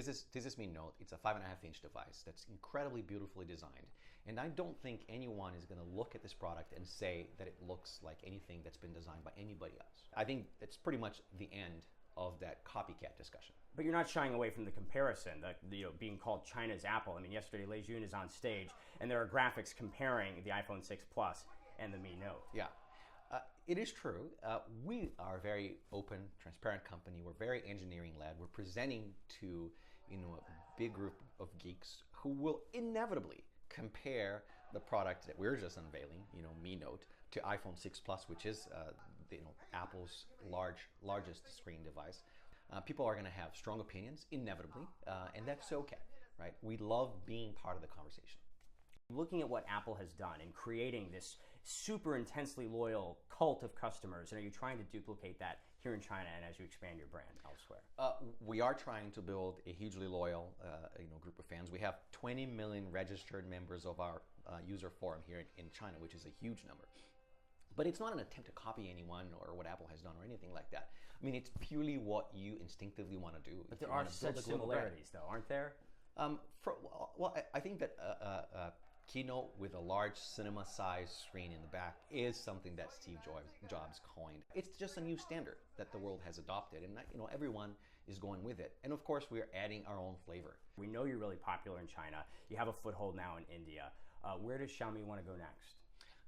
this is Mi Note. It's a 5.5-inch device that's incredibly beautifully designed. And I don't think anyone is going to look at this product and say that it looks like anything that's been designed by anybody else. I think it's pretty much the end of that copycat discussion. But you're not shying away from the comparison, being called China's Apple. I mean, yesterday Lei Jun is on stage, and there are graphics comparing the iPhone 6 Plus and the Mi Note. Yeah. It is true. We are a very open, transparent company. We're very engineering-led. We're presenting to a big group of geeks who will inevitably compare the product that we're just unveiling, Mi Note, to iPhone 6 Plus, which is Apple's largest screen device. People are going to have strong opinions, inevitably, and that's okay, right? We love being part of the conversation. Looking at what Apple has done in creating this super intensely loyal cult of customers, and are you trying to duplicate that here in China and as you expand your brand elsewhere? We are trying to build a hugely loyal group of fans. We have 20 million registered members of our user forum here in China, which is a huge number. But it's not an attempt to copy anyone or what Apple has done or anything like that. I mean, it's purely what you instinctively want to do. But there are such similarities, though, aren't there? I think that Keynote with a large cinema-sized screen in the back is something that Steve Jobs coined. It's just a new standard that the world has adopted, and everyone is going with it. And of course, we're adding our own flavor. We know you're really popular in China. You have a foothold now in India. Where does Xiaomi want to go next?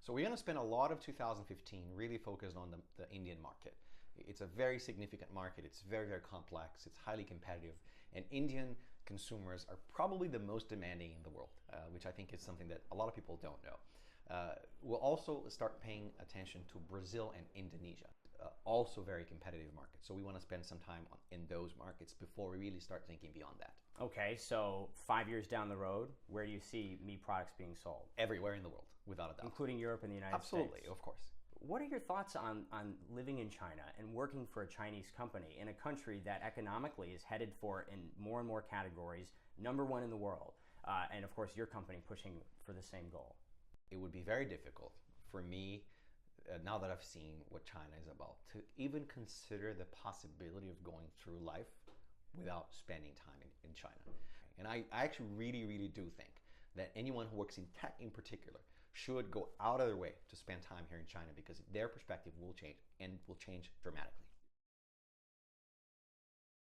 So we're going to spend a lot of 2015 really focused on the Indian market. It's a very significant market. It's very, very complex. It's highly competitive. And Indian consumers are probably the most demanding in the world, which I think is something that a lot of people don't know. We'll also start paying attention to Brazil and Indonesia, also very competitive markets. So we want to spend some time in those markets before we really start thinking beyond that. Okay, so 5 years down the road, where do you see Mi products being sold? Everywhere in the world, without a doubt. Including Europe and the United States? Absolutely, of course. What are your thoughts on living in China and working for a Chinese company in a country that economically is headed for, in more and more categories, #1 in the world? And of course, your company pushing for the same goal. It would be very difficult for me, now that I've seen what China is about, to even consider the possibility of going through life without spending time in China. And I actually really, really do think that anyone who works in tech in particular should go out of their way to spend time here in China, because their perspective will change, and will change dramatically.